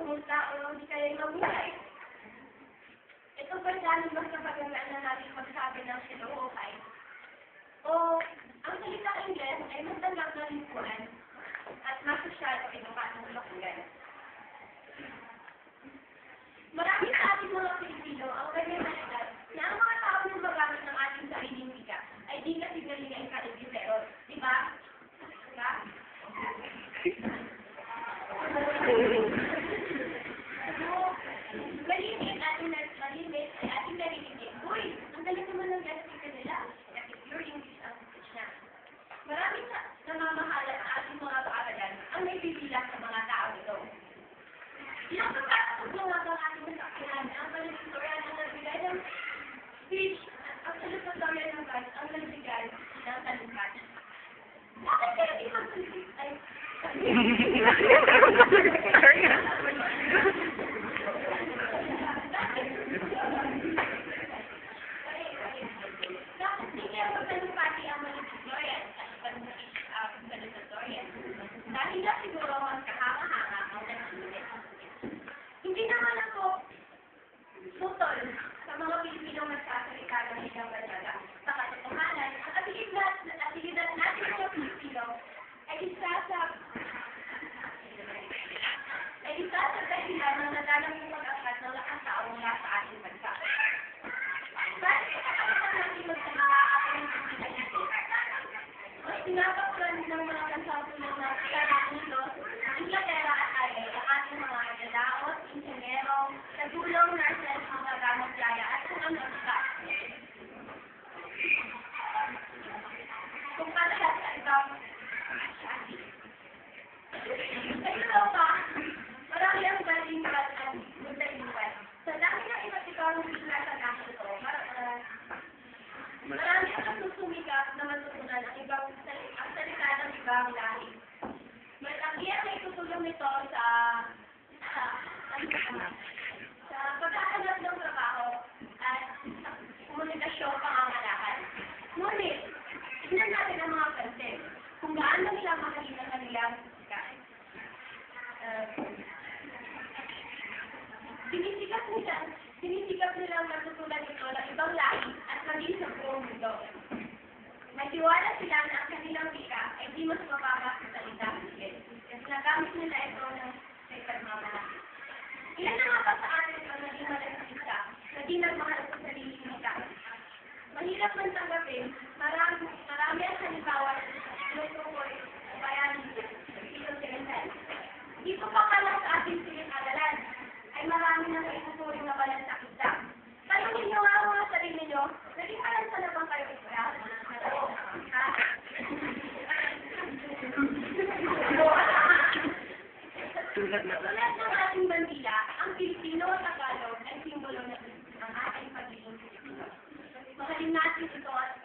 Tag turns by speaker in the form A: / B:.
A: pumunta o hindi kayo mabuhay. Ito ba dahil mas napagandaan na natin magsabi ng sinuhukay? O ang salitang Ingles ay magdanggap na lingkuhan at masosyal o edukasong lakulan. Marami sa ating mga Pilipino ang kanyang nalitan na ang mga tao na magamit ng ating sariling wika ay di kasi galing ang kalibisero. Diba? Diba? Malimit ay ating narinig. Uy, ang galing naman ng gastika nila. Kasi pure English ang speech na. Marami sa namamahala sa ating mga paaralan ang may bibilang sa mga tao nito. Ilang pagkakasag na nga ang ating masakihan ang valedictorian ang nagbigay ng speech at ang salutatorian ng vice ang nagbigay ng talukat. Bakit kaya di mag-speech ay dahil na siguro ang kahanga-hanga ang nagsulit. Hindi naman ako putol sa mga Pilipinong nagsasalita ng isang banyaga. Sa katotohanan, ang abilidad natin mga Pilipino ay isa sa dahilan ng nadalang pag-angat ng lakas tao mula sa ating bansa. Dahil sa kakalitan natin magsalita at ang mas pinapaklan ng mga kasapunan na Estados Unidos, Inglaterra at Alay ang ating mga agadaos, insyengero, nagulong, nurses, mga gamot yaya at kung ano-ano. Kung para sa ibang ito pa, marami ang balingkat at magdalingkat. Sa dami ng iba't ibang bigla sa naso ito, marami ang nagsusumikap na matutunan ang salita ng ibang lahi. Malaki ang itutulong nito sa pagkakanap ng trabaho at sa komunikasyon pangangalakan. Ngunit, tignan natin ang mga pansin kung gaano nila mahalin ang kanilang musika. Sinisikap nilang matutunan ito ng ibang lahi at maging sa buong mundo. May tiwala sila na ang kanilang wika ay di mas mababa sa salita higit. Kasi nagamit nila ito ng may pagmamalaki. Ilan na nga ba sa atin ito na di malagkita, na di nagmahal sa sariling wika? Mahirap man tanggapin, marami ang halimbawa na tinutukoy sa bayanin dito silintan. Di ko pa lang sa ating siling-aralan ay marami na maituturing na balansakita. Tanungin nyo nga ang mga sarili nyo, naging balansa na bang kayo isra? Tulad ng ating bandila, ang Pilipino at Tagalog ay simbolo ng ating pagiging Pilipino. Mahalin natin ito at